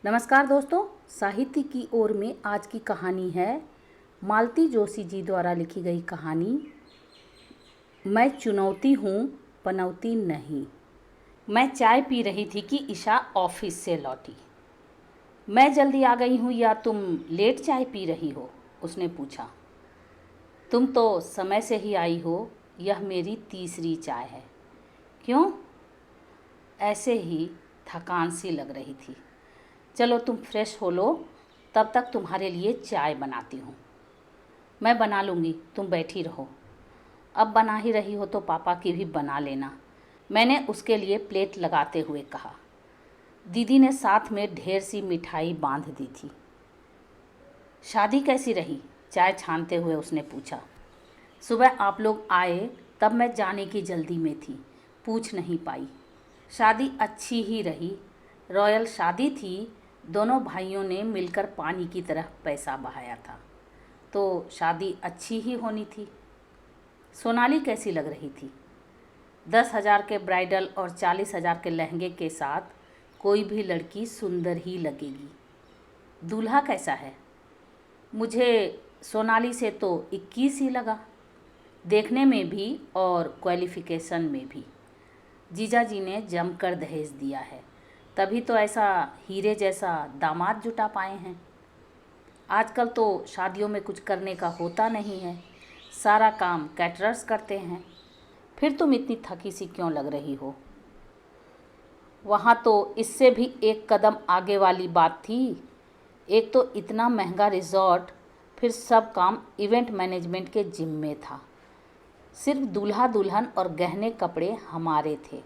नमस्कार दोस्तों, साहित्य की ओर में आज की कहानी है मालती जोशी जी द्वारा लिखी गई कहानी मैं चुनौती हूँ पनौती नहीं। मैं चाय पी रही थी कि ईशा ऑफिस से लौटी। मैं जल्दी आ गई हूँ या तुम लेट चाय पी रही हो? उसने पूछा। तुम तो समय से ही आई हो, यह मेरी तीसरी चाय है। क्यों? ऐसे ही थकान सी लग रही थी। चलो तुम फ्रेश हो लो, तब तक तुम्हारे लिए चाय बनाती हूँ। मैं बना लूँगी, तुम बैठी रहो। अब बना ही रही हो तो पापा की भी बना लेना, मैंने उसके लिए प्लेट लगाते हुए कहा। दीदी ने साथ में ढेर सी मिठाई बांध दी थी। शादी कैसी रही? चाय छानते हुए उसने पूछा। सुबह आप लोग आए तब मैं जाने की जल्दी में थी, पूछ नहीं पाई। शादी अच्छी ही रही, रॉयल शादी थी। दोनों भाइयों ने मिलकर पानी की तरह पैसा बहाया था, तो शादी अच्छी ही होनी थी। सोनाली कैसी लग रही थी? 10,000 के ब्राइडल और 40,000 के लहंगे के साथ कोई भी लड़की सुंदर ही लगेगी। दूल्हा कैसा है? मुझे सोनाली से तो 21 ही लगा, देखने में भी और क्वालिफिकेशन में भी। जीजा जी ने जमकर दहेज दिया है, तभी तो ऐसा हीरे जैसा दामाद जुटा पाए हैं। आजकल तो शादियों में कुछ करने का होता नहीं है, सारा काम कैटरर्स करते हैं। फिर तुम इतनी थकी सी क्यों लग रही हो? वहाँ तो इससे भी एक कदम आगे वाली बात थी। एक तो इतना महंगा रिजॉर्ट, फिर सब काम इवेंट मैनेजमेंट के जिम्मे था। सिर्फ दूल्हा दुल्हन और गहने कपड़े हमारे थे,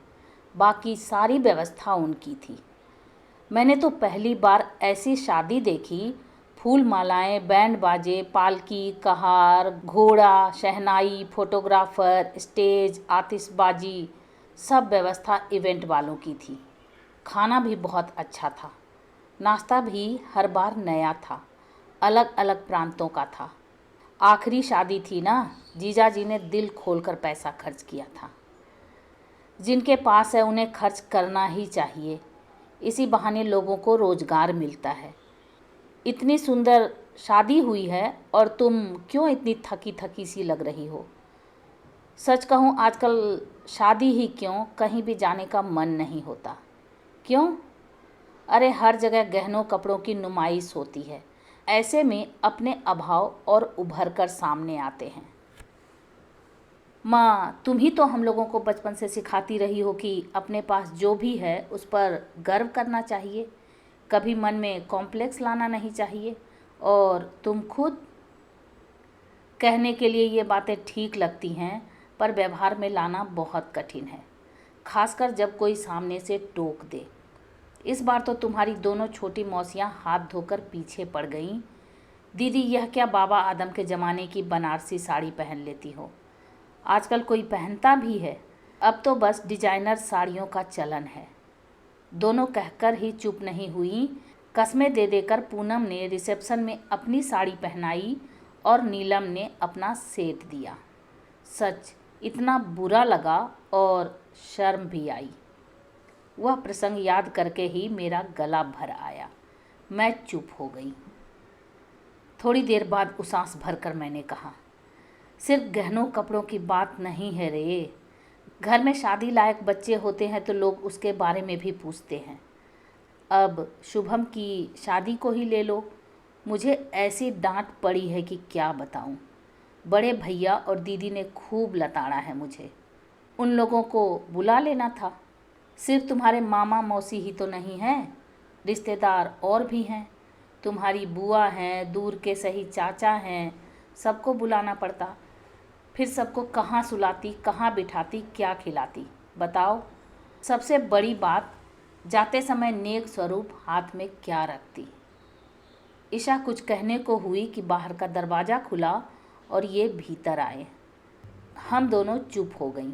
बाकी सारी व्यवस्था उनकी थी। मैंने तो पहली बार ऐसी शादी देखी। फूल मालाएं, बैंड बाजे, पालकी, कहार, घोड़ा, शहनाई, फोटोग्राफर, स्टेज, आतिशबाजी, सब व्यवस्था इवेंट वालों की थी। खाना भी बहुत अच्छा था, नाश्ता भी हर बार नया था, अलग अलग प्रांतों का था। आखिरी शादी थी ना, जीजा जी ने दिल खोलकर पैसा खर्च किया था। जिनके पास है उन्हें खर्च करना ही चाहिए, इसी बहाने लोगों को रोज़गार मिलता है। इतनी सुंदर शादी हुई है और तुम क्यों इतनी थकी थकी सी लग रही हो? सच कहूँ आजकल शादी ही क्यों, कहीं भी जाने का मन नहीं होता। क्यों? अरे हर जगह गहनों कपड़ों की नुमाइश होती है, ऐसे में अपने अभाव और उभर कर सामने आते हैं। माँ, तुम ही तो हम लोगों को बचपन से सिखाती रही हो कि अपने पास जो भी है उस पर गर्व करना चाहिए, कभी मन में कॉम्प्लेक्स लाना नहीं चाहिए। और तुम खुद कहने के लिए ये बातें ठीक लगती हैं, पर व्यवहार में लाना बहुत कठिन है, खासकर जब कोई सामने से टोक दे। इस बार तो तुम्हारी दोनों छोटी मौसियाँ हाथ धोकर पीछे पड़ गईं। दीदी, यह क्या बाबा आदम के ज़माने की बनारसी साड़ी पहन लेती हो? आजकल कोई पहनता भी है? अब तो बस डिजाइनर साड़ियों का चलन है। दोनों कहकर ही चुप नहीं हुई। कस्में दे देकर पूनम ने रिसेप्शन में अपनी साड़ी पहनाई और नीलम ने अपना सेट दिया। सच इतना बुरा लगा और शर्म भी आई। वह प्रसंग याद करके ही मेरा गला भर आया। मैं चुप हो गई। थोड़ी देर बाद उसास भरकर मैंने कहा, सिर्फ गहनों कपड़ों की बात नहीं है रे। घर में शादी लायक बच्चे होते हैं तो लोग उसके बारे में भी पूछते हैं। अब शुभम की शादी को ही ले लो, मुझे ऐसी डांट पड़ी है कि क्या बताऊं। बड़े भैया और दीदी ने खूब लताड़ा है मुझे। उन लोगों को बुला लेना था। सिर्फ तुम्हारे मामा मौसी ही तो नहीं हैं, रिश्तेदार और भी हैं। तुम्हारी बुआ हैं, दूर के सही चाचा हैं, सबको बुलाना पड़ता। फिर सबको कहाँ सुलाती, कहाँ बिठाती, क्या खिलाती, बताओ। सबसे बड़ी बात, जाते समय नेक स्वरूप हाथ में क्या रखती। ईशा कुछ कहने को हुई कि बाहर का दरवाज़ा खुला और ये भीतर आए। हम दोनों चुप हो गईं।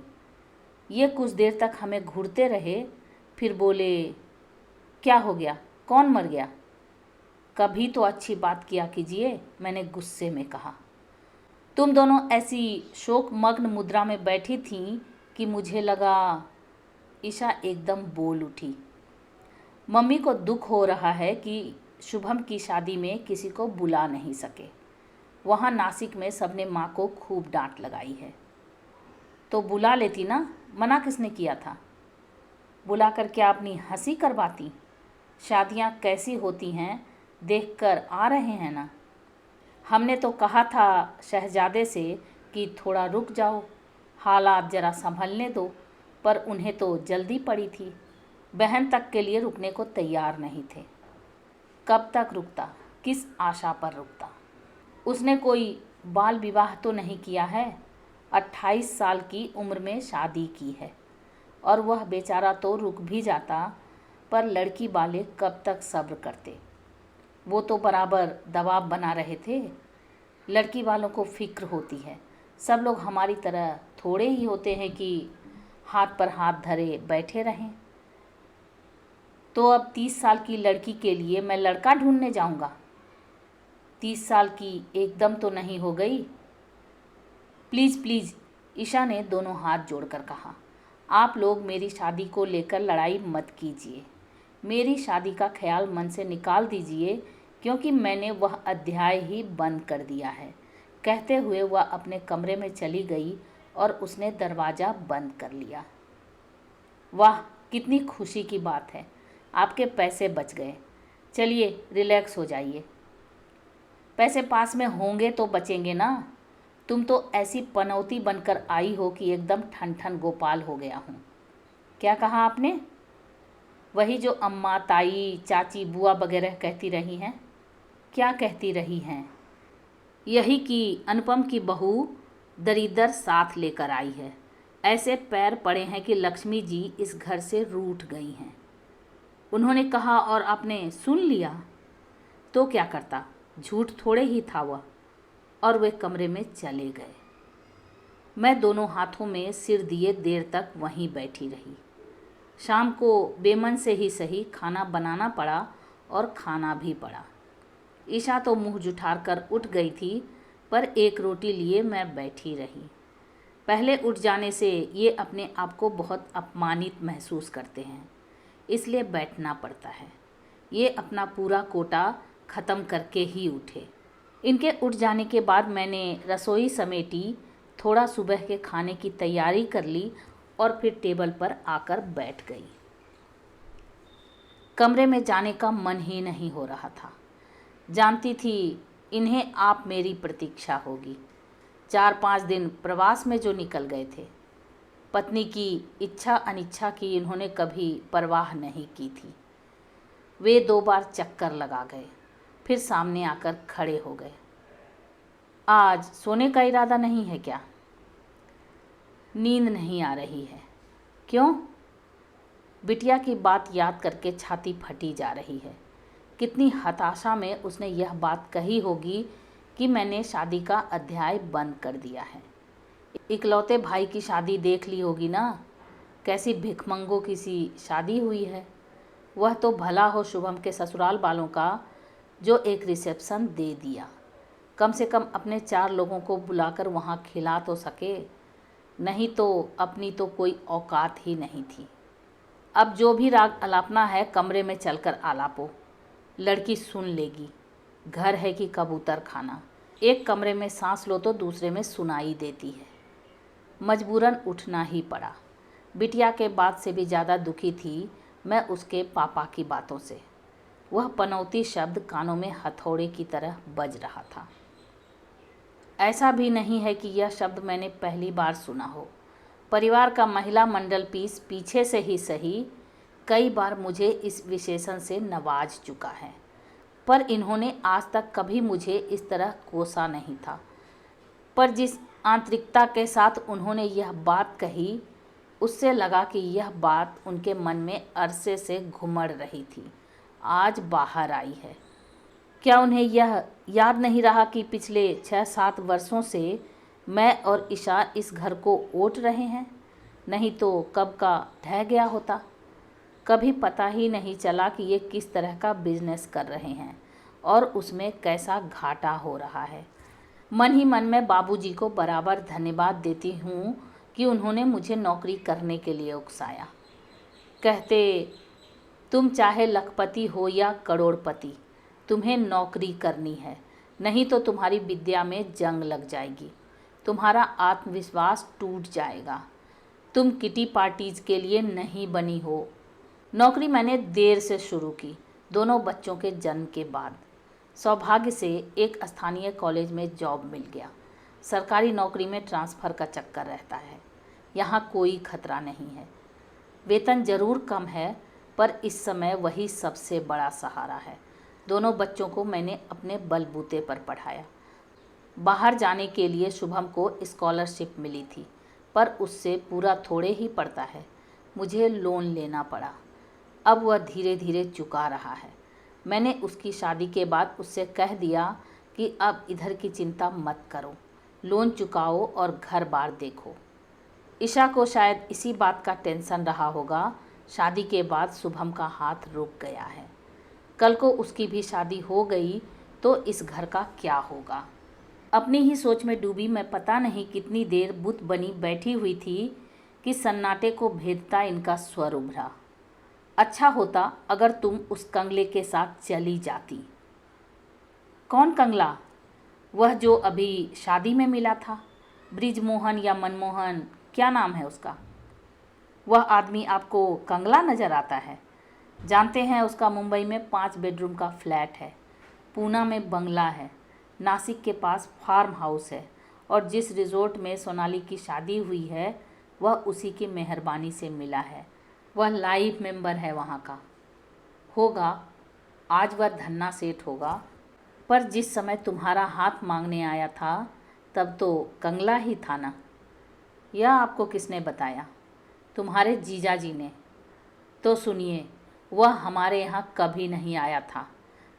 ये कुछ देर तक हमें घूरते रहे, फिर बोले, क्या हो गया, कौन मर गया? कभी तो अच्छी बात किया कीजिए, मैंने गुस्से में कहा। तुम दोनों ऐसी शोकमग्न मुद्रा में बैठी थीं कि मुझे लगा। ईशा एकदम बोल उठी, मम्मी को दुख हो रहा है कि शुभम की शादी में किसी को बुला नहीं सके। वहाँ नासिक में सबने माँ को खूब डांट लगाई है। तो बुला लेती ना, मना किसने किया था? बुला कर क्या अपनी हंसी करवाती? शादियाँ कैसी होती हैं देखकर आ रहे हैं ना। हमने तो कहा था शहजादे से कि थोड़ा रुक जाओ, हालात ज़रा संभलने दो, पर उन्हें तो जल्दी पड़ी थी। बहन तक के लिए रुकने को तैयार नहीं थे। कब तक रुकता, किस आशा पर रुकता? उसने कोई बाल विवाह तो नहीं किया है। 28 साल की उम्र में शादी की है और वह बेचारा तो रुक भी जाता, पर लड़की वाले कब तक सब्र करते? वो तो बराबर दबाव बना रहे थे। लड़की वालों को फिक्र होती है, सब लोग हमारी तरह थोड़े ही होते हैं कि हाथ पर हाथ धरे बैठे रहें। तो अब 30 साल की लड़की के लिए मैं लड़का ढूंढने जाऊंगा? 30 साल की एकदम तो नहीं हो गई? प्लीज़ प्लीज़, ईशा ने दोनों हाथ जोड़कर कहा, आप लोग मेरी शादी को लेकर लड़ाई मत कीजिए। मेरी शादी का ख्याल मन से निकाल दीजिए, क्योंकि मैंने वह अध्याय ही बंद कर दिया है। कहते हुए वह अपने कमरे में चली गई और उसने दरवाज़ा बंद कर लिया। वाह, कितनी खुशी की बात है, आपके पैसे बच गए। चलिए रिलैक्स हो जाइए। पैसे पास में होंगे तो बचेंगे ना। तुम तो ऐसी पनौती बनकर आई हो कि एकदम ठन ठन गोपाल हो गया हूँ। क्या कहा आपने? वही जो अम्मा, ताई, चाची, बुआ वगैरह कहती रही हैं। क्या कहती रही हैं? यही कि अनुपम की बहू दरिद्र साथ लेकर आई है। ऐसे पैर पड़े हैं कि लक्ष्मी जी इस घर से रूठ गई हैं। उन्होंने कहा और आपने सुन लिया? तो क्या करता, झूठ थोड़े ही था वह। और वे कमरे में चले गए। मैं दोनों हाथों में सिर दिए देर तक वहीं बैठी रही। शाम को बेमन से ही सही खाना बनाना पड़ा और खाना भी पड़ा। ईशा तो मुंह जुठार कर उठ गई थी, पर एक रोटी लिए मैं बैठी रही। पहले उठ जाने से ये अपने आप को बहुत अपमानित महसूस करते हैं, इसलिए बैठना पड़ता है। ये अपना पूरा कोटा ख़त्म करके ही उठे। इनके उठ जाने के बाद मैंने रसोई समेटी, थोड़ा सुबह के खाने की तैयारी कर ली और फिर टेबल पर आकर बैठ गई। कमरे में जाने का मन ही नहीं हो रहा था। जानती थी इन्हें आप मेरी प्रतीक्षा होगी। 4-5 दिन प्रवास में जो निकल गए थे, पत्नी की इच्छा अनिच्छा की इन्होंने कभी परवाह नहीं की थी। वे 2 बार चक्कर लगा गए, फिर सामने आकर खड़े हो गए। आज सोने का इरादा नहीं है क्या? नींद नहीं आ रही है। क्यों? बिटिया की बात याद करके छाती फटी जा रही है। कितनी हताशा में उसने यह बात कही होगी कि मैंने शादी का अध्याय बंद कर दिया है। इकलौते भाई की शादी देख ली होगी ना, कैसी भिखमंगों की सी शादी हुई है। वह तो भला हो शुभम के ससुराल वालों का, जो एक रिसेप्शन दे दिया। कम से कम अपने 4 लोगों को बुलाकर वहाँ खिला तो सके, नहीं तो अपनी तो कोई औकात ही नहीं थी। अब जो भी राग अलापना है कमरे में चलकर आलापो, लड़की सुन लेगी। घर है कि कबूतर खाना, एक कमरे में सांस लो तो दूसरे में सुनाई देती है। मजबूरन उठना ही पड़ा। बिटिया के बात से भी ज़्यादा दुखी थी मैं उसके पापा की बातों से। वह पनौती शब्द कानों में हथौड़े की तरह बज रहा था। ऐसा भी नहीं है कि यह शब्द मैंने पहली बार सुना हो। परिवार का महिला मंडल पीछे से ही सही कई बार मुझे इस विशेषण से नवाज चुका है, पर इन्होंने आज तक कभी मुझे इस तरह कोसा नहीं था। पर जिस आंतरिकता के साथ उन्होंने यह बात कही, उससे लगा कि यह बात उनके मन में अरसे से घुमड़ रही थी, आज बाहर आई है। क्या उन्हें यह याद नहीं रहा कि पिछले 6-7 वर्षों से मैं और ईशा इस घर को ओट रहे हैं? नहीं तो कब का ढह गया होता। कभी पता ही नहीं चला कि ये किस तरह का बिजनेस कर रहे हैं और उसमें कैसा घाटा हो रहा है। मन ही मन में बाबूजी को बराबर धन्यवाद देती हूँ कि उन्होंने मुझे नौकरी करने के लिए उकसाया। कहते तुम चाहे लखपति हो या करोड़पति, तुम्हें नौकरी करनी है, नहीं तो तुम्हारी विद्या में जंग लग जाएगी, तुम्हारा आत्मविश्वास टूट जाएगा। तुम किटी पार्टीज के लिए नहीं बनी हो। नौकरी मैंने देर से शुरू की, दोनों बच्चों के जन्म के बाद। सौभाग्य से एक स्थानीय कॉलेज में जॉब मिल गया। सरकारी नौकरी में ट्रांसफ़र का चक्कर रहता है, यहाँ कोई खतरा नहीं है। वेतन ज़रूर कम है, पर इस समय वही सबसे बड़ा सहारा है। दोनों बच्चों को मैंने अपने बलबूते पर पढ़ाया। बाहर जाने के लिए शुभम को स्कॉलरशिप मिली थी, पर उससे पूरा थोड़े ही पड़ता है। मुझे लोन लेना पड़ा। अब वह धीरे धीरे चुका रहा है। मैंने उसकी शादी के बाद उससे कह दिया कि अब इधर की चिंता मत करो, लोन चुकाओ और घर बार देखो। ईशा को शायद इसी बात का टेंशन रहा होगा। शादी के बाद शुभम का हाथ रुक गया है। कल को उसकी भी शादी हो गई तो इस घर का क्या होगा। अपनी ही सोच में डूबी मैं पता नहीं कितनी देर बुत बनी बैठी हुई थी कि सन्नाटे को भेदता इनका स्वर उभरा। अच्छा होता अगर तुम उस कंगले के साथ चली जाती। कौन कंगला? वह जो अभी शादी में मिला था, ब्रिजमोहन या मनमोहन, क्या नाम है उसका? वह आदमी आपको कंगला नज़र आता है? जानते हैं, उसका मुंबई में 5 बेडरूम का फ्लैट है, पूना में बंगला है, नासिक के पास फार्म हाउस है, और जिस रिजॉर्ट में सोनाली की शादी हुई है वह उसी की मेहरबानी से मिला है। वह लाइव मेंबर है वहाँ का। होगा, आज वह धन्ना सेठ होगा, पर जिस समय तुम्हारा हाथ मांगने आया था तब तो कंगला ही था ना। यह आपको किसने बताया? तुम्हारे जीजा जी ने। तो सुनिए, वह हमारे यहाँ कभी नहीं आया था।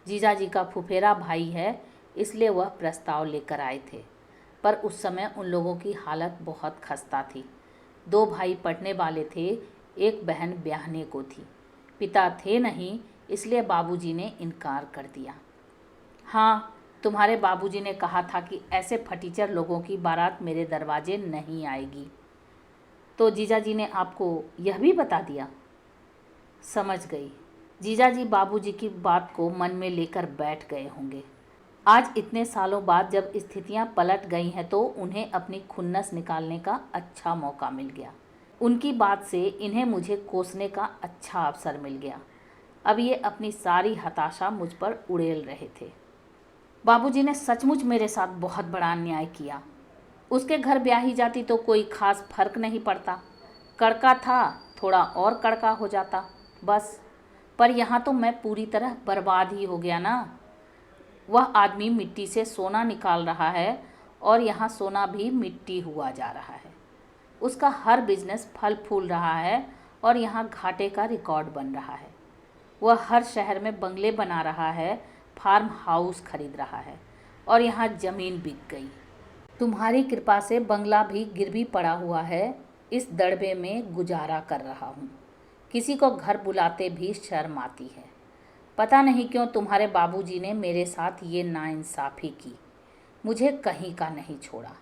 जीजा जी का फुफेरा भाई है, इसलिए वह प्रस्ताव लेकर आए थे, पर उस समय उन लोगों की हालत बहुत खस्ता थी। 2 भाई पढ़ने वाले थे, एक बहन ब्याहने को थी। पिता थे नहीं, इसलिए बाबूजी ने इनकार कर दिया। हाँ, तुम्हारे बाबूजी ने कहा था कि ऐसे फटीचर लोगों की बारात मेरे दरवाजे नहीं आएगी। तो जीजा जी ने आपको यह भी बता दिया? समझ गई। जीजा जी बाबूजी की बात को मन में लेकर बैठ गए होंगे। आज इतने सालों बाद जब स्थितियां पलट गई हैं तो उन्हें अपनी खुन्नस निकालने का अच्छा मौका मिल गया। उनकी बात से इन्हें मुझे कोसने का अच्छा अवसर मिल गया। अब ये अपनी सारी हताशा मुझ पर उड़ेल रहे थे। बाबूजी ने सचमुच मेरे साथ बहुत बड़ा अन्याय किया। उसके घर ब्याही जाती तो कोई खास फर्क नहीं पड़ता, कड़का था थोड़ा और कड़का हो जाता बस। पर यहाँ तो मैं पूरी तरह बर्बाद ही हो गया ना। वह आदमी मिट्टी से सोना निकाल रहा है और यहाँ सोना भी मिट्टी हुआ जा रहा है। उसका हर बिजनेस फल फूल रहा है और यहाँ घाटे का रिकॉर्ड बन रहा है। वह हर शहर में बंगले बना रहा है, फार्म हाउस खरीद रहा है, और यहाँ ज़मीन बिक गई। तुम्हारी कृपा से बंगला भी गिरवी पड़ा हुआ है, इस दड़बे में गुजारा कर रहा हूँ। किसी को घर बुलाते भी शर्म आती है। पता नहीं क्यों तुम्हारे बाबूजी ने मेरे साथ ये नाइंसाफ़ी की, मुझे कहीं का नहीं छोड़ा।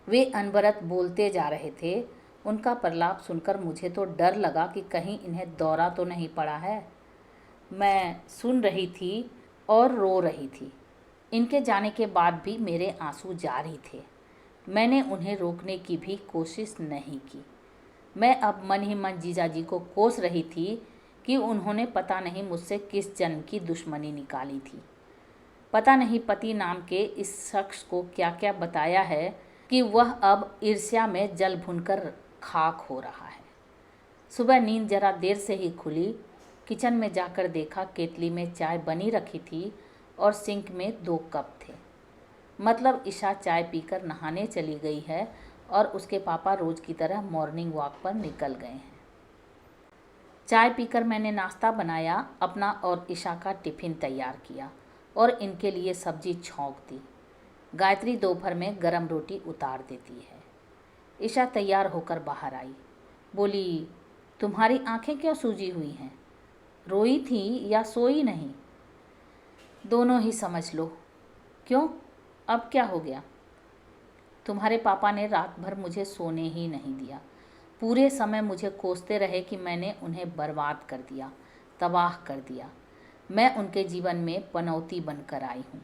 वे अनवरत बोलते जा रहे थे। उनका प्रलाप सुनकर मुझे तो डर लगा कि कहीं इन्हें दौरा तो नहीं पड़ा है। मैं सुन रही थी और रो रही थी। इनके जाने के बाद भी मेरे आंसू जारी थे। मैंने उन्हें रोकने की भी कोशिश नहीं की। मैं अब मन ही मन जीजा जी को कोस रही थी कि उन्होंने पता नहीं मुझसे किस जन्म की दुश्मनी निकाली थी। पता नहीं पति नाम के इस शख्स को क्या क्या बताया है कि वह अब ईर्ष्या में जल भुनकर खाक हो रहा है। सुबह नींद जरा देर से ही खुली। किचन में जाकर देखा केतली में चाय बनी रखी थी और सिंक में 2 कप थे। मतलब ईशा चाय पीकर नहाने चली गई है और उसके पापा रोज़ की तरह मॉर्निंग वॉक पर निकल गए हैं। चाय पीकर मैंने नाश्ता बनाया, अपना और ईशा का टिफ़िन तैयार किया और इनके लिए सब्जी छौंक दी। गायत्री दोपहर में गरम रोटी उतार देती है। ईशा तैयार होकर बाहर आई, बोली, तुम्हारी आंखें क्यों सूजी हुई हैं? रोई थी या सोई नहीं? दोनों ही समझ लो। क्यों, अब क्या हो गया? तुम्हारे पापा ने रात भर मुझे सोने ही नहीं दिया। पूरे समय मुझे कोसते रहे कि मैंने उन्हें बर्बाद कर दिया, तबाह कर दिया। मैं उनके जीवन में पनौती बनकर आई हूँ।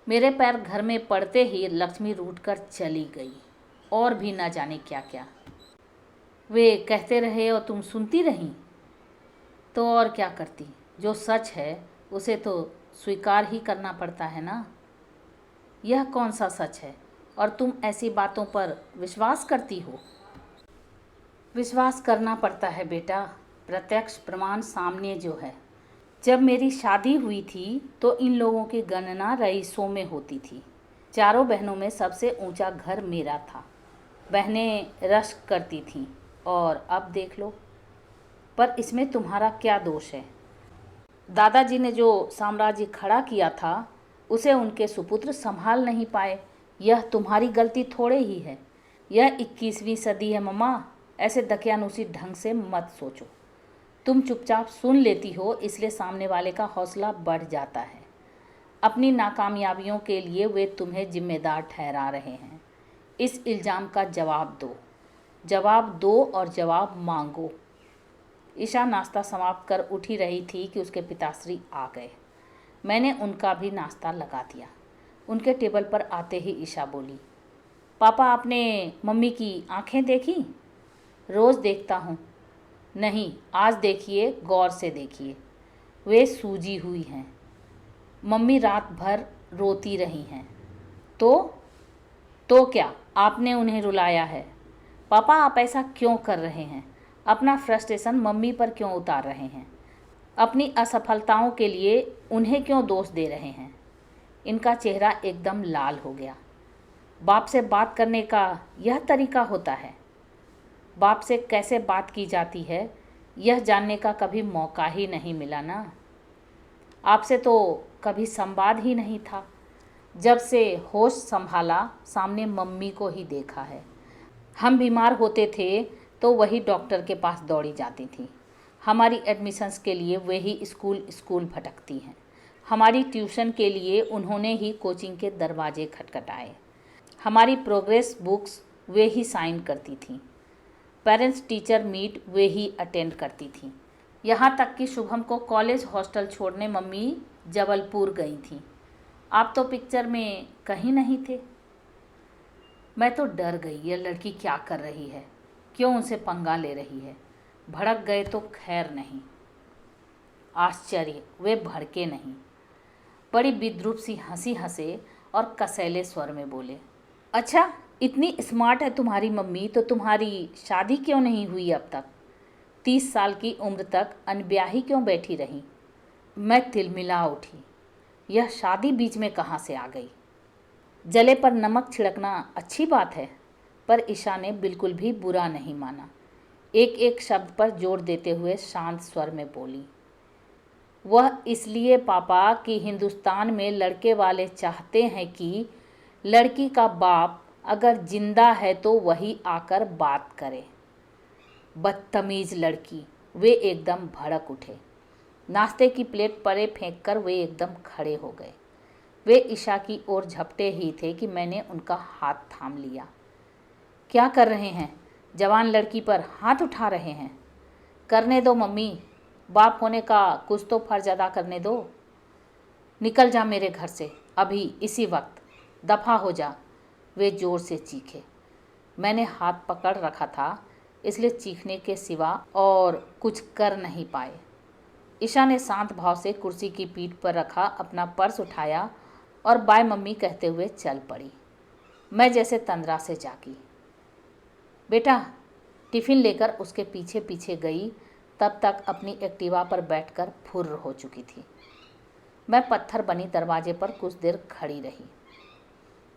मेरे पैर घर में पड़ते ही लक्ष्मी रूठकर चली गई और भी ना जाने क्या क्या। वे कहते रहे और तुम सुनती रहीं, तो और क्या करती। जो सच है उसे तो स्वीकार ही करना पड़ता है ना। यह कौन सा सच है और तुम ऐसी बातों पर विश्वास करती हो? विश्वास करना पड़ता है बेटा, प्रत्यक्ष प्रमाण सामने जो है। जब मेरी शादी हुई थी तो इन लोगों की गणना रईसों में होती थी। चारों बहनों में सबसे ऊंचा घर मेरा था। बहनें रश्क करती थीं और अब देख लो। पर इसमें तुम्हारा क्या दोष है? दादाजी ने जो साम्राज्य खड़ा किया था उसे उनके सुपुत्र संभाल नहीं पाए। यह तुम्हारी गलती थोड़े ही है। यह 21वीं सदी है मम्मा, ऐसे दकियानूसी ढंग से मत सोचो। तुम चुपचाप सुन लेती हो, इसलिए सामने वाले का हौसला बढ़ जाता है। अपनी नाकामयाबियों के लिए वे तुम्हें जिम्मेदार ठहरा रहे हैं। इस इल्ज़ाम का जवाब दो, जवाब दो और जवाब मांगो। ईशा नाश्ता समाप्त कर उठी रही थी कि उसके पिताश्री आ गए। मैंने उनका भी नाश्ता लगा दिया। उनके टेबल पर आते ही ईशा बोली, पापा आपने मम्मी की आंखें देखी? रोज़ देखता हूँ। नहीं, आज देखिए, गौर से देखिए। वे सूजी हुई हैं। मम्मी रात भर रोती रही हैं। तो क्या आपने उन्हें रुलाया है? पापा आप ऐसा क्यों कर रहे हैं? अपना फ्रस्ट्रेशन मम्मी पर क्यों उतार रहे हैं? अपनी असफलताओं के लिए उन्हें क्यों दोष दे रहे हैं? इनका चेहरा एकदम लाल हो गया। बाप से बात करने का यह तरीका होता है? बाप से कैसे बात की जाती है यह जानने का कभी मौका ही नहीं मिला ना। आपसे तो कभी संवाद ही नहीं था। जब से होश संभाला सामने मम्मी को ही देखा है। हम बीमार होते थे तो वही डॉक्टर के पास दौड़ी जाती थी। हमारी एडमिशन्स के लिए वे ही स्कूल भटकती हैं। हमारी ट्यूशन के लिए उन्होंने ही कोचिंग के दरवाजे खटखटाए। हमारी प्रोग्रेस बुक्स वे ही साइन करती थीं। पेरेंट्स टीचर मीट वे ही अटेंड करती थीं। यहाँ तक कि शुभम को कॉलेज हॉस्टल छोड़ने मम्मी जबलपुर गई थीं। आप तो पिक्चर में कहीं नहीं थे। मैं तो डर गई, यह लड़की क्या कर रही है, क्यों उनसे पंगा ले रही है। भड़क गए तो खैर नहीं। आश्चर्य, वे भड़के नहीं। बड़ी विद्रूप सी हंसी हंसे और कसैले स्वर में बोले, अच्छा इतनी स्मार्ट है तुम्हारी मम्मी तो तुम्हारी शादी क्यों नहीं हुई अब तक? 30 साल की उम्र तक अनब्याही क्यों बैठी रही? मैं तिलमिला उठी। यह शादी बीच में कहाँ से आ गई? जले पर नमक छिड़कना अच्छी बात है, पर ईशा ने बिल्कुल भी बुरा नहीं माना। एक एक शब्द पर जोर देते हुए शांत स्वर में बोली, वह इसलिए पापा कि हिंदुस्तान में लड़के वाले चाहते हैं कि लड़की का बाप अगर जिंदा है तो वही आकर बात करे। बदतमीज लड़की। वे एकदम भड़क उठे। नाश्ते की प्लेट परे फेंककर वे एकदम खड़े हो गए। वे ईशा की ओर झपटे ही थे कि मैंने उनका हाथ थाम लिया। क्या कर रहे हैं? जवान लड़की पर हाथ उठा रहे हैं। करने दो मम्मी, बाप होने का कुछ तो फर्ज अदा करने दो। निकल जा मेरे घर से अभी, इसी वक्त, दफ़ा हो जा। वे ज़ोर से चीखे। मैंने हाथ पकड़ रखा था, इसलिए चीखने के सिवा और कुछ कर नहीं पाए। ईशा ने शांत भाव से कुर्सी की पीठ पर रखा अपना पर्स उठाया और बाय मम्मी कहते हुए चल पड़ी। मैं जैसे तंद्रा से जागी। बेटा, टिफ़िन लेकर उसके पीछे पीछे गई, तब तक अपनी एक्टिवा पर बैठकर फुर्र हो चुकी थी। मैं पत्थर बनी दरवाजे पर कुछ देर खड़ी रही,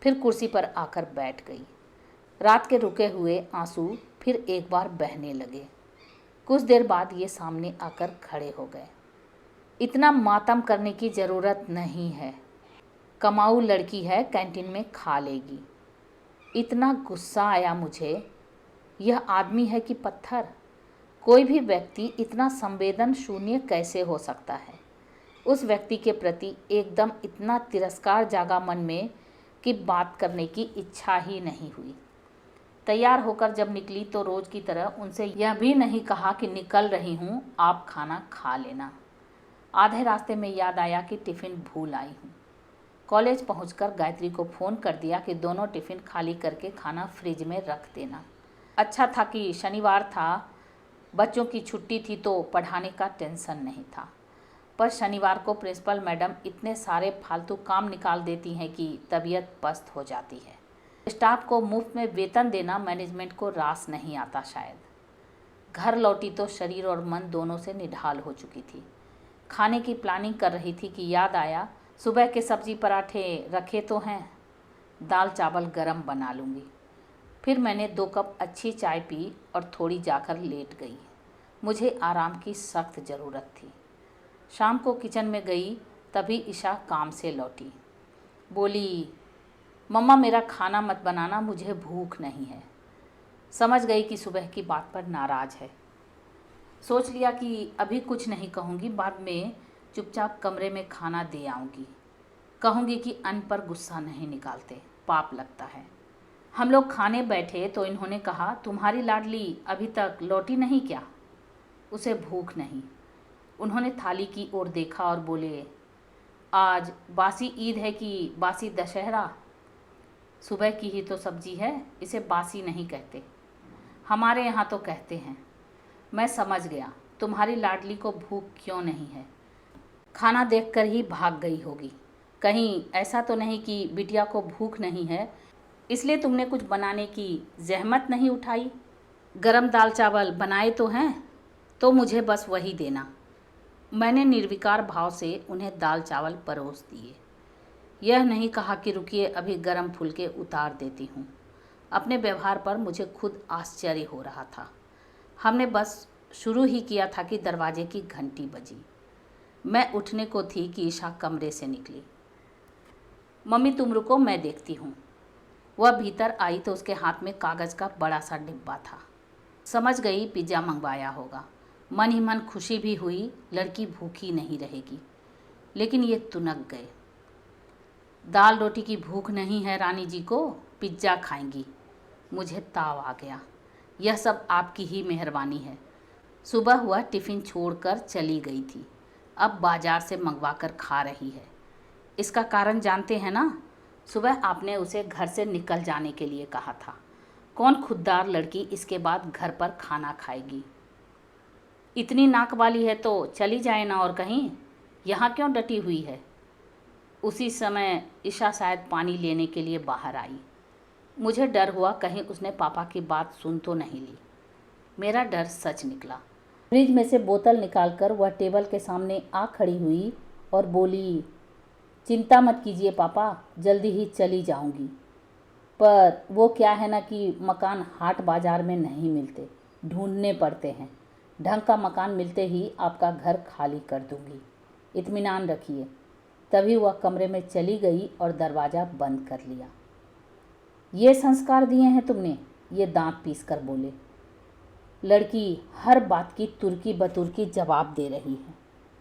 फिर कुर्सी पर आकर बैठ गई। रात के रुके हुए आंसू फिर एक बार बहने लगे। कुछ देर बाद ये सामने आकर खड़े हो गए। इतना मातम करने की ज़रूरत नहीं है, कमाऊ लड़की है, कैंटीन में खा लेगी। इतना गुस्सा आया मुझे। यह आदमी है कि पत्थर? कोई भी व्यक्ति इतना संवेदन शून्य कैसे हो सकता है? उस व्यक्ति के प्रति एकदम इतना तिरस्कार जागा मन में कि बात करने की इच्छा ही नहीं हुई। तैयार होकर जब निकली तो रोज़ की तरह उनसे यह भी नहीं कहा कि निकल रही हूँ, आप खाना खा लेना। आधे रास्ते में याद आया कि टिफ़िन भूल आई हूँ। कॉलेज पहुंचकर गायत्री को फ़ोन कर दिया कि दोनों टिफ़िन खाली करके खाना फ्रिज में रख देना। अच्छा था कि शनिवार था, बच्चों की छुट्टी थी तो पढ़ाने का टेंशन नहीं था। पर शनिवार को प्रिंसिपल मैडम इतने सारे फालतू काम निकाल देती हैं कि तबीयत पस्त हो जाती है। स्टाफ को मुफ्त में वेतन देना मैनेजमेंट को रास नहीं आता शायद। घर लौटी तो शरीर और मन दोनों से निढाल हो चुकी थी। खाने की प्लानिंग कर रही थी कि याद आया सुबह के सब्जी पराठे रखे तो हैं, दाल चावल गरम बना लूँगी। फिर मैंने 2 कप अच्छी चाय पी और थोड़ी जाकर लेट गई। मुझे आराम की सख्त ज़रूरत थी। शाम को किचन में गई तभी ईशा काम से लौटी। बोली, मम्मा मेरा खाना मत बनाना, मुझे भूख नहीं है। समझ गई कि सुबह की बात पर नाराज़ है। सोच लिया कि अभी कुछ नहीं कहूँगी, बाद में चुपचाप कमरे में खाना दे आऊँगी। कहूँगी कि अन्न पर गुस्सा नहीं निकालते, पाप लगता है। हम लोग खाने बैठे तो इन्होंने कहा, तुम्हारी लाडली अभी तक लौटी नहीं क्या? उसे भूख नहीं। उन्होंने थाली की ओर देखा और बोले, आज बासी ईद है कि बासी दशहरा? सुबह की ही तो सब्जी है, इसे बासी नहीं कहते, हमारे यहाँ तो कहते हैं। मैं समझ गया तुम्हारी लाडली को भूख क्यों नहीं है। खाना देखकर ही भाग गई होगी। कहीं ऐसा तो नहीं कि बिटिया को भूख नहीं है इसलिए तुमने कुछ बनाने की जहमत नहीं उठाई? गरम दाल चावल बनाए तो हैं, तो मुझे बस वही देना। मैंने निर्विकार भाव से उन्हें दाल चावल परोस दिए। यह नहीं कहा कि रुकिए अभी गरम फुलके उतार देती हूँ। अपने व्यवहार पर मुझे खुद आश्चर्य हो रहा था। हमने बस शुरू ही किया था कि दरवाजे की घंटी बजी। मैं उठने को थी कि ईशा कमरे से निकली। मम्मी तुम रुको, मैं देखती हूँ। वह भीतर आई तो उसके हाथ में कागज़ का बड़ा सा डिब्बा था। समझ गई पिज़्ज़ा मंगवाया होगा। मन ही मन खुशी भी हुई, लड़की भूखी नहीं रहेगी। लेकिन ये तुनक गए। दाल रोटी की भूख नहीं है रानी जी को, पिज़्ज़ा खाएंगी। मुझे ताव आ गया। यह सब आपकी ही मेहरबानी है। सुबह हुआ टिफ़िन छोड़कर चली गई थी, अब बाज़ार से मंगवा कर खा रही है। इसका कारण जानते हैं ना? सुबह आपने उसे घर से निकल जाने के लिए कहा था। कौन खुददार लड़की इसके बाद घर पर खाना खाएगी? इतनी नाक वाली है तो चली जाए ना और कहीं, यहाँ क्यों डटी हुई है? उसी समय ईशा शायद पानी लेने के लिए बाहर आई। मुझे डर हुआ कहीं उसने पापा की बात सुन तो नहीं ली। मेरा डर सच निकला। फ्रिज में से बोतल निकालकर वह टेबल के सामने आ खड़ी हुई और बोली, चिंता मत कीजिए पापा, जल्दी ही चली जाऊंगी। पर वो क्या है ना कि मकान हाट बाज़ार में नहीं मिलते, ढूंढने पड़ते हैं। ढंग का मकान मिलते ही आपका घर खाली कर दूंगी, इत्मीनान रखिए। तभी वह कमरे में चली गई और दरवाज़ा बंद कर लिया। ये संस्कार दिए हैं तुमने? ये दांत पीस कर बोले। लड़की हर बात की तुर्की बतुर्की जवाब दे रही है।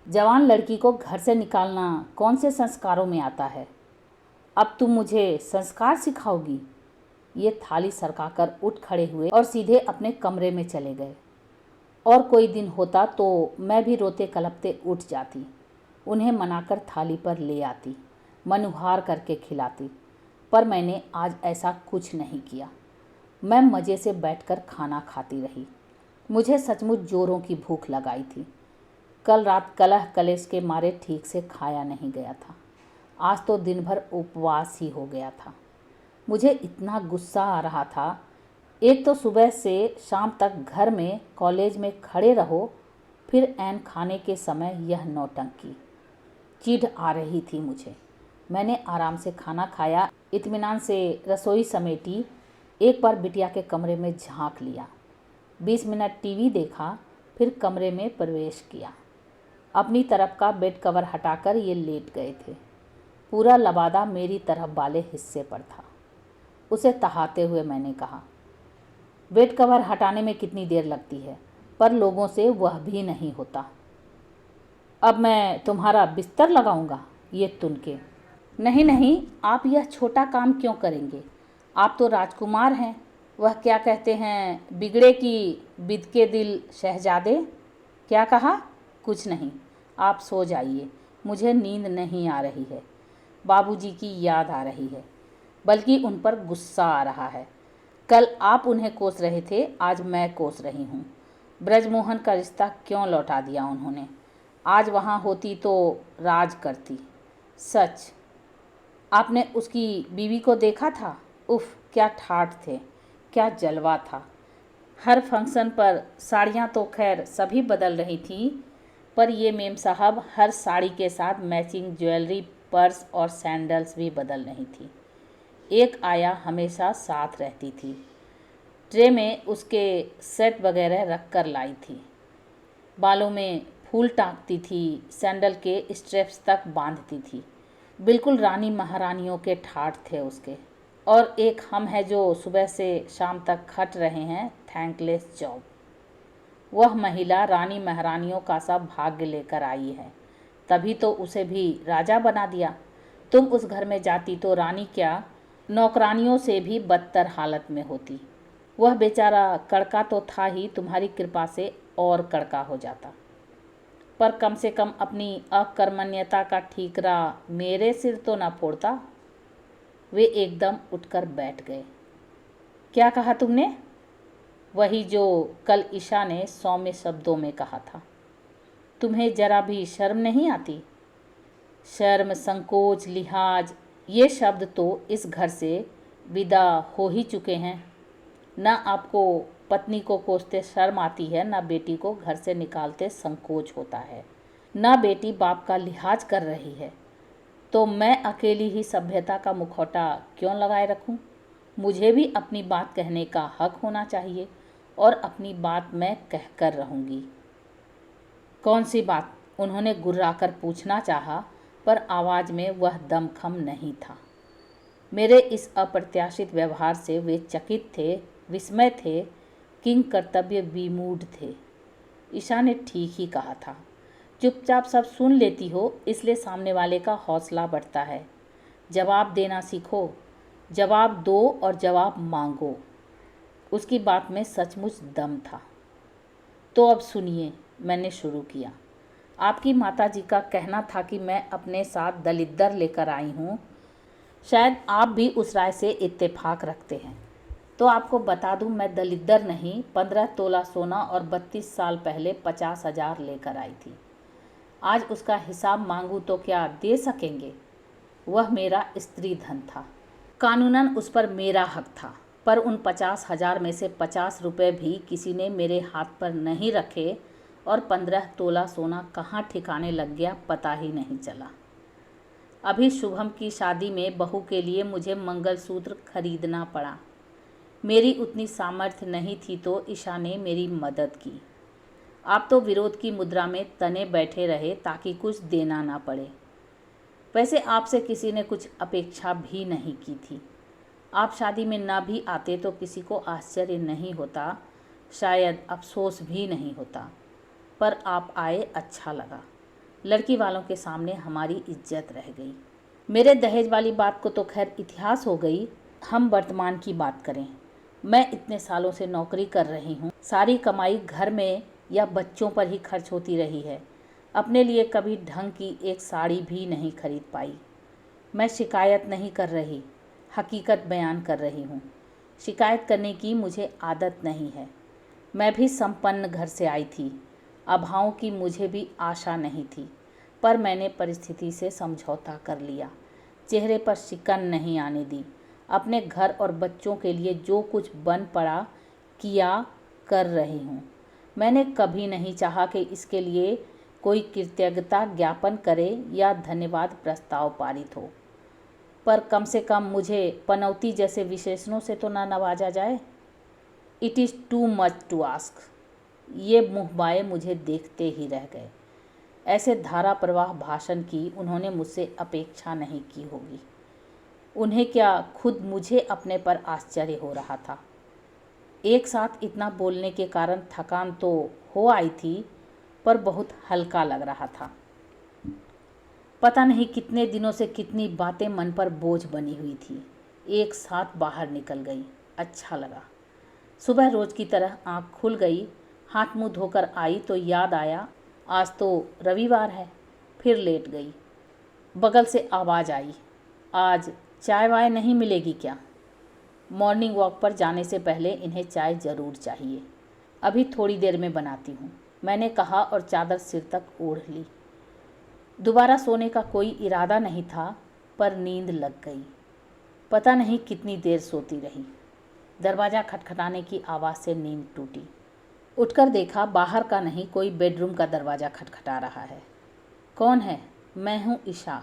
जवान लड़की को घर से निकालना कौन से संस्कारों में आता है? अब तुम मुझे संस्कार सिखाओगी? ये थाली सरकाकर उठ खड़े हुए और सीधे अपने कमरे में चले गए। और कोई दिन होता तो मैं भी रोते कलपते उठ जाती, उन्हें मनाकर थाली पर ले आती, मनुहार करके खिलाती। पर मैंने आज ऐसा कुछ नहीं किया। मैं मज़े से बैठकर खाना खाती रही। मुझे सचमुच जोरों की भूख लगाई थी। कल रात कलह कलेश के मारे ठीक से खाया नहीं गया था। आज तो दिन भर उपवास ही हो गया था। मुझे इतना गुस्सा आ रहा था। एक तो सुबह से शाम तक घर में कॉलेज में खड़े रहो, फिर ऐन खाने के समय यह नौटंकी। चिढ़ आ रही थी मुझे। मैंने आराम से खाना खाया, इत्मीनान से रसोई समेटी, एक बार बिटिया के कमरे में झांक लिया, 20 मिनट टीवी देखा, फिर कमरे में प्रवेश किया। अपनी तरफ का बेड कवर हटाकर ये लेट गए थे। पूरा लबादा मेरी तरफ वाले हिस्से पर था। उसे तहाते हुए मैंने कहा, बेड कवर हटाने में कितनी देर लगती है? पर लोगों से वह भी नहीं होता। अब मैं तुम्हारा बिस्तर लगाऊंगा? ये तुनके। नहीं नहीं, आप यह छोटा काम क्यों करेंगे? आप तो राजकुमार हैं। वह क्या कहते हैं, बिगड़े की बिदके दिल शहजादे। क्या कहा? कुछ नहीं। आप सो जाइए, मुझे नींद नहीं आ रही है। बाबूजी की याद आ रही है, बल्कि उन पर गुस्सा आ रहा है। कल आप उन्हें कोस रहे थे, आज मैं कोस रही हूँ। ब्रजमोहन का रिश्ता क्यों लौटा दिया उन्होंने? आज वहाँ होती तो राज करती। सच, आपने उसकी बीवी को देखा था? उफ, क्या ठाठ थे, क्या जलवा था। हर फंक्शन पर साड़ियाँ तो खैर सभी बदल रही थी, पर ये मेम साहब हर साड़ी के साथ मैचिंग ज्वेलरी, पर्स और सैंडल्स भी बदल रही थी। एक आया हमेशा साथ रहती थी, ट्रे में उसके सेट वगैरह रख कर लाई थी। बालों में फूल टाँकती थी, सैंडल के स्ट्रेप्स तक बांधती थी। बिल्कुल रानी महारानियों के ठाठ थे उसके। और एक हम हैं जो सुबह से शाम तक खट रहे हैं, थैंकलेस जॉब। वह महिला रानी महारानियों का सा भाग्य लेकर आई है, तभी तो उसे भी राजा बना दिया। तुम उस घर में जाती तो रानी क्या, नौकरानियों से भी बदतर हालत में होती। वह बेचारा कड़का तो था ही, तुम्हारी कृपा से और कड़का हो जाता। पर कम से कम अपनी अकर्मण्यता का ठीकरा मेरे सिर तो न फोड़ता। वे एकदम उठकर बैठ गए। क्या कहा तुमने? वही जो कल ईशा ने सौम्य शब्दों में कहा था। तुम्हें जरा भी शर्म नहीं आती? शर्म, संकोच, लिहाज, ये शब्द तो इस घर से विदा हो ही चुके हैं। न आपको पत्नी को कोसते शर्म आती है, न बेटी को घर से निकालते संकोच होता है, न बेटी बाप का लिहाज कर रही है। तो मैं अकेली ही सभ्यता का मुखौटा क्यों लगाए रखूं? मुझे भी अपनी बात कहने का हक होना चाहिए, और अपनी बात मैं कहकर रहूंगी। कौन सी बात? उन्होंने गुर्राकर पूछना चाहा, पर आवाज़ में वह दमखम नहीं था। मेरे इस अप्रत्याशित व्यवहार से वे चकित थे, विस्मय थे, किंग कर्तव्य विमूढ़ थे। ईशा ने ठीक ही कहा था। चुपचाप सब सुन लेती हो, इसलिए सामने वाले का हौसला बढ़ता है। जवाब देना सीखो, जवाब दो और जवाब मांगो। उसकी बात में सचमुच दम था। तो अब सुनिए, मैंने शुरू किया। आपकी माताजी का कहना था कि मैं अपने साथ दलिद्दर लेकर आई हूँ। शायद आप भी उस राय से इत्तेफाक रखते हैं। तो आपको बता दूं, मैं दलिद्दर नहीं, 15 तोला सोना और 32 साल पहले 50,000 लेकर आई थी। आज उसका हिसाब मांगूं तो क्या दे सकेंगे? वह मेरा स्त्री धन था, कानूनन उस पर मेरा हक था। पर उन 50,000 में से 50 रुपये भी किसी ने मेरे हाथ पर नहीं रखे, और 15 तोला सोना कहाँ ठिकाने लग गया पता ही नहीं चला। अभी शुभम की शादी में बहू के लिए मुझे मंगलसूत्र खरीदना पड़ा। मेरी उतनी सामर्थ्य नहीं थी, तो ईशा ने मेरी मदद की। आप तो विरोध की मुद्रा में तने बैठे रहे ताकि कुछ देना ना पड़े। वैसे आपसे किसी ने कुछ अपेक्षा भी नहीं की थी। आप शादी में ना भी आते तो किसी को आश्चर्य नहीं होता, शायद अफसोस भी नहीं होता। पर आप आए, अच्छा लगा। लड़की वालों के सामने हमारी इज्जत रह गई। मेरे दहेज वाली बात को तो खैर इतिहास हो गई। हम वर्तमान की बात करें। मैं इतने सालों से नौकरी कर रही हूँ। सारी कमाई घर में या बच्चों पर ही खर्च होती रही है। अपने लिए कभी ढंग की एक साड़ी भी नहीं खरीद पाई। मैं शिकायत नहीं कर रही, हकीकत बयान कर रही हूँ। शिकायत करने की मुझे आदत नहीं है। मैं भी संपन्न घर से आई थी। अभावों की मुझे भी आशा नहीं थी, पर मैंने परिस्थिति से समझौता कर लिया। चेहरे पर शिकन नहीं आने दी। अपने घर और बच्चों के लिए जो कुछ बन पड़ा किया, कर रही हूँ। मैंने कभी नहीं चाहा कि इसके लिए कोई कृतज्ञता ज्ञापन करे या धन्यवाद प्रस्ताव पारित हो, पर कम से कम मुझे पनौती जैसे विशेषणों से तो ना नवाजा जाए। It is too much to ask. ये मुँहबाए मुझे देखते ही रह गए। ऐसे धारा प्रवाह भाषण की उन्होंने मुझसे अपेक्षा नहीं की होगी। उन्हें क्या, खुद मुझे अपने पर आश्चर्य हो रहा था। एक साथ इतना बोलने के कारण थकान तो हो आई थी, पर बहुत हल्का लग रहा था। पता नहीं कितने दिनों से कितनी बातें मन पर बोझ बनी हुई थी, एक साथ बाहर निकल गई। अच्छा लगा। सुबह रोज की तरह आँख खुल गई। हाथ मुंह धोकर आई तो याद आया आज तो रविवार है। फिर लेट गई। बगल से आवाज़ आई, आज चाय वाय नहीं मिलेगी क्या? मॉर्निंग वॉक पर जाने से पहले इन्हें चाय ज़रूर चाहिए। अभी थोड़ी देर में बनाती हूँ, मैंने कहा और चादर सिर तक ओढ़ ली। दोबारा सोने का कोई इरादा नहीं था, पर नींद लग गई। पता नहीं कितनी देर सोती रही। दरवाज़ा खटखटाने की आवाज़ से नींद टूटी। उठकर देखा बाहर का नहीं, कोई बेडरूम का दरवाज़ा खटखटा रहा है। कौन है? मैं हूँ ईशा।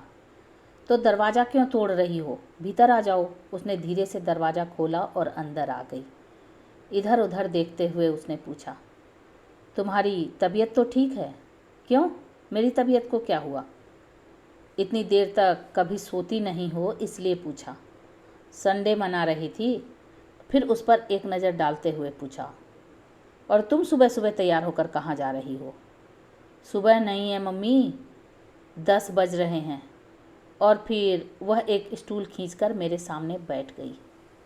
तो दरवाज़ा क्यों तोड़ रही हो? भीतर आ जाओ। उसने धीरे से दरवाज़ा खोला और अंदर आ गई। इधर उधर देखते हुए उसने पूछा, तुम्हारी तबीयत तो ठीक है? क्यों, मेरी तबीयत को क्या हुआ? इतनी देर तक कभी सोती नहीं हो इसलिए पूछा। संडे मना रही थी। फिर उस पर एक नज़र डालते हुए पूछा, और तुम सुबह सुबह तैयार होकर कहाँ जा रही हो? सुबह नहीं है मम्मी, 10 बज रहे हैं। और फिर वह एक स्टूल खींचकर मेरे सामने बैठ गई।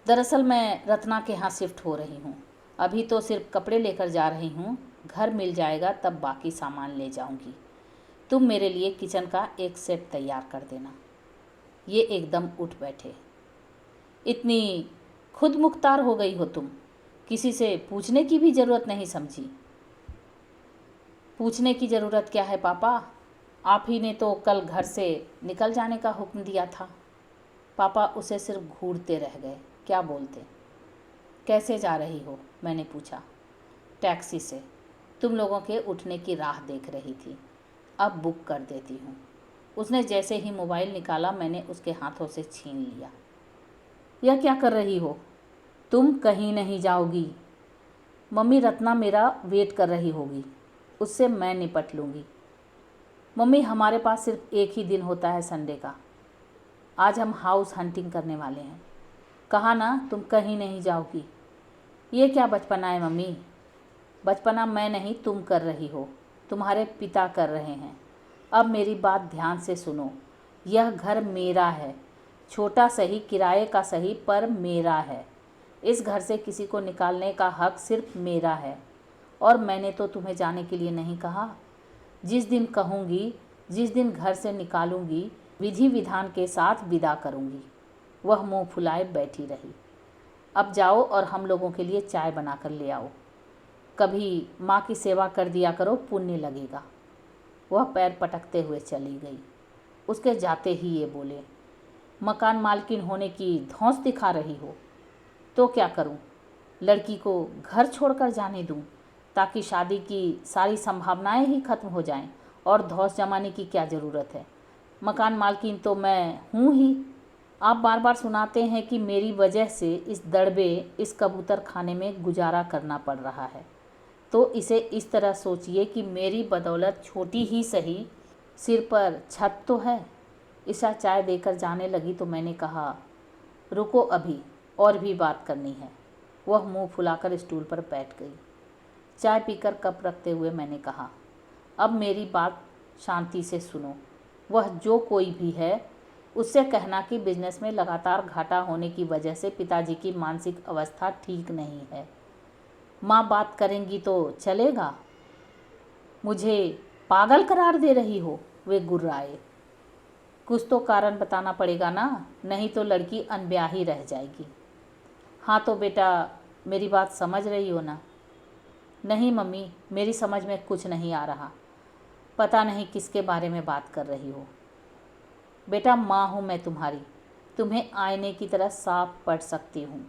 दरअसल मैं रत्ना के यहाँ शिफ्ट हो रही हूँ। अभी तो सिर्फ कपड़े लेकर जा रही हूँ, घर मिल जाएगा तब बाकी सामान ले जाऊँगी। तुम मेरे लिए किचन का एक सेट तैयार कर देना। ये एकदम उठ बैठे। इतनी खुद मुख्तार हो गई हो तुम, किसी से पूछने की भी ज़रूरत नहीं समझी? पूछने की ज़रूरत क्या है पापा, आप ही ने तो कल घर से निकल जाने का हुक्म दिया था। पापा उसे सिर्फ घूरते रह गए, क्या बोलते। कैसे जा रही हो? मैंने पूछा। टैक्सी से। तुम लोगों के उठने की राह देख रही थी, अब बुक कर देती हूँ। उसने जैसे ही मोबाइल निकाला मैंने उसके हाथों से छीन लिया। यह क्या कर रही हो? तुम कहीं नहीं जाओगी। मम्मी, रत्ना मेरा वेट कर रही होगी, उससे मैं निपट लूँगी। मम्मी, हमारे पास सिर्फ एक ही दिन होता है, संडे का। आज हम हाउस हंटिंग करने वाले हैं। कहा ना तुम कहीं नहीं जाओगी। ये क्या बचपना है मम्मी? बचपना मैं नहीं तुम कर रही हो, तुम्हारे पिता कर रहे हैं। अब मेरी बात ध्यान से सुनो। यह घर मेरा है, छोटा सही, किराए का सही, पर मेरा है। इस घर से किसी को निकालने का हक सिर्फ मेरा है। और मैंने तो तुम्हें जाने के लिए नहीं कहा। जिस दिन कहूँगी, जिस दिन घर से निकालूंगी, विधि विधान के साथ विदा करूँगी। वह मुँह फुलाए बैठी रही। अब जाओ और हम लोगों के लिए चाय बना कर ले आओ। कभी माँ की सेवा कर दिया करो, पुण्य लगेगा। वह पैर पटकते हुए चली गई। उसके जाते ही ये बोले, मकान मालकिन होने की धौंस दिखा रही हो तो क्या करूं? लड़की को घर छोड़कर जाने दूं ताकि शादी की सारी संभावनाएं ही खत्म हो जाएं, और धौंस जमाने की क्या ज़रूरत है? मकान मालकिन तो मैं हूँ ही। आप बार बार सुनाते हैं कि मेरी वजह से इस दड़बे, इस कबूतर खाने में गुजारा करना पड़ रहा है, तो इसे इस तरह सोचिए कि मेरी बदौलत छोटी ही सही सिर पर छत तो है। ईशा चाय देकर जाने लगी तो मैंने कहा, रुको, अभी और भी बात करनी है। वह मुंह फुलाकर स्टूल पर बैठ गई। चाय पीकर कप रखते हुए मैंने कहा, अब मेरी बात शांति से सुनो। वह जो कोई भी है उससे कहना कि बिजनेस में लगातार घाटा होने की वजह से पिताजी की मानसिक अवस्था ठीक नहीं है। माँ बात करेंगी तो चलेगा? मुझे पागल करार दे रही हो? वे गुर्राए। कुछ तो कारण बताना पड़ेगा ना, नहीं तो लड़की अनब्याही रह जाएगी। हाँ तो बेटा, मेरी बात समझ रही हो ना? नहीं मम्मी, मेरी समझ में कुछ नहीं आ रहा। पता नहीं किसके बारे में बात कर रही हो। बेटा, माँ हूँ मैं तुम्हारी, तुम्हें आईने की तरह साफ पढ़ सकती हूँ।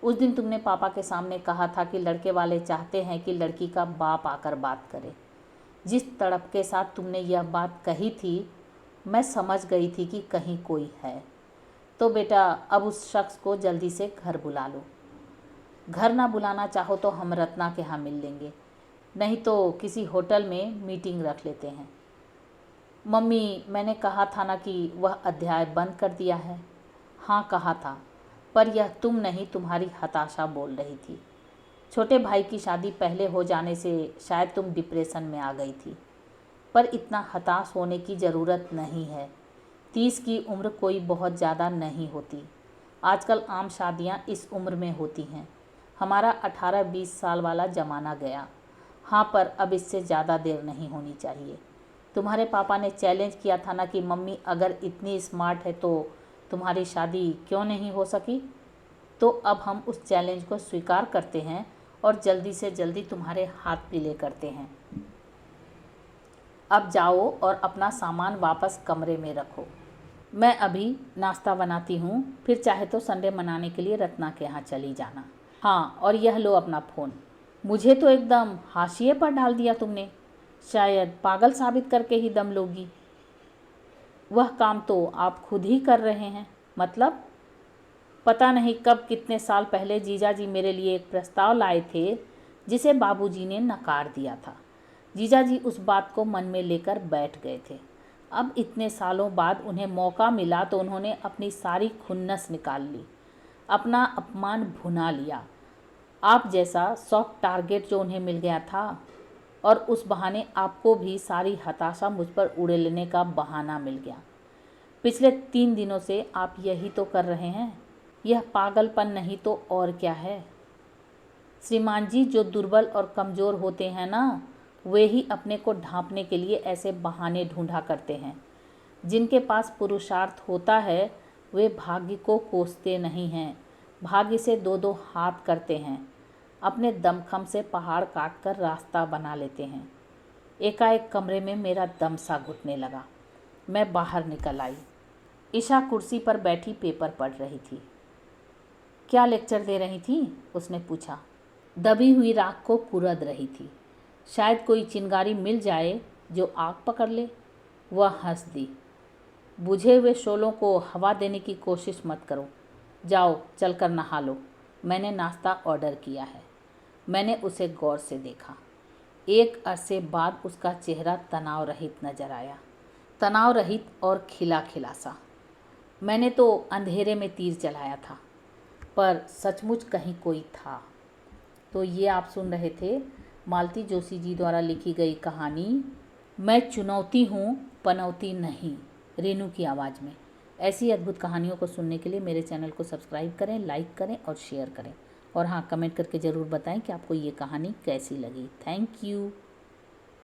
उस दिन तुमने पापा के सामने कहा था कि लड़के वाले चाहते हैं कि लड़की का बाप आकर बात करे। जिस तड़प के साथ तुमने यह बात कही थी, मैं समझ गई थी कि कहीं कोई है। तो बेटा, अब उस शख्स को जल्दी से घर बुला लो। घर ना बुलाना चाहो तो हम रत्ना के यहाँ मिल लेंगे, नहीं तो किसी होटल में मीटिंग रख लेते हैं। मम्मी, मैंने कहा था ना कि वह अध्याय बंद कर दिया है। हाँ कहा था, पर यह तुम नहीं, तुम्हारी हताशा बोल रही थी। छोटे भाई की शादी पहले हो जाने से शायद तुम डिप्रेशन में आ गई थी, पर इतना हताश होने की ज़रूरत नहीं है। 30 की उम्र कोई बहुत ज़्यादा नहीं होती। आजकल आम शादियां इस उम्र में होती हैं। हमारा 18-20 साल वाला ज़माना गया। हाँ, पर अब इससे ज़्यादा देर नहीं होनी चाहिए। तुम्हारे पापा ने चैलेंज किया था ना कि मम्मी अगर इतनी स्मार्ट है तो तुम्हारी शादी क्यों नहीं हो सकी। तो अब हम उस चैलेंज को स्वीकार करते हैं और जल्दी से जल्दी तुम्हारे हाथ पीले करते हैं। अब जाओ और अपना सामान वापस कमरे में रखो। मैं अभी नाश्ता बनाती हूँ, फिर चाहे तो संडे मनाने के लिए रत्ना के यहाँ चली जाना। हाँ, और यह लो अपना फ़ोन। मुझे तो एकदम हाशिए पर डाल दिया तुमने। शायद पागल साबित करके ही दम लोगी। वह काम तो आप खुद ही कर रहे हैं। मतलब? पता नहीं कब कितने साल पहले जीजाजी मेरे लिए एक प्रस्ताव लाए थे जिसे बाबूजी ने नकार दिया था। जीजाजी उस बात को मन में लेकर बैठ गए थे। अब इतने सालों बाद उन्हें मौका मिला तो उन्होंने अपनी सारी खुन्नस निकाल ली, अपना अपमान भुना लिया। आप जैसा सॉफ्ट टारगेट जो उन्हें मिल गया था, और उस बहाने आपको भी सारी हताशा मुझ पर उड़ेलने का बहाना मिल गया। पिछले 3 दिनों से आप यही तो कर रहे हैं। यह पागलपन नहीं तो और क्या है। श्रीमान जी, जो दुर्बल और कमज़ोर होते हैं ना, वे ही अपने को ढांपने के लिए ऐसे बहाने ढूंढा करते हैं। जिनके पास पुरुषार्थ होता है वे भाग्य को कोसते नहीं हैं, भाग्य से 2-2 हाथ करते हैं, अपने दमखम से पहाड़ काट कर रास्ता बना लेते हैं। एकाएक कमरे में मेरा दम सा घुटने लगा। मैं बाहर निकल आई। ईशा कुर्सी पर बैठी पेपर पढ़ रही थी। क्या लेक्चर दे रही थी? उसने पूछा। दबी हुई राख को कुरद रही थी। शायद कोई चिंगारी मिल जाए जो आग पकड़ ले। वह हंस दी। बुझे हुए शोलों को हवा देने की कोशिश मत करो। जाओ चलकर नहा लो। मैंने नाश्ता ऑर्डर किया है। मैंने उसे गौर से देखा। एक अरसे बाद उसका चेहरा तनाव रहित नजर आया, तनाव रहित और खिला खिला सा। मैंने तो अंधेरे में तीर चलाया था, पर सचमुच कहीं कोई था। तो ये आप सुन रहे थे मालती जोशी जी द्वारा लिखी गई कहानी मैं चुनौती हूँ पनौती नहीं, रेनू की आवाज़ में। ऐसी अद्भुत कहानियों को सुनने के लिए मेरे चैनल को सब्सक्राइब करें, लाइक करें और शेयर करें। और हाँ, कमेंट करके ज़रूर बताएं कि आपको ये कहानी कैसी लगी। Thank you.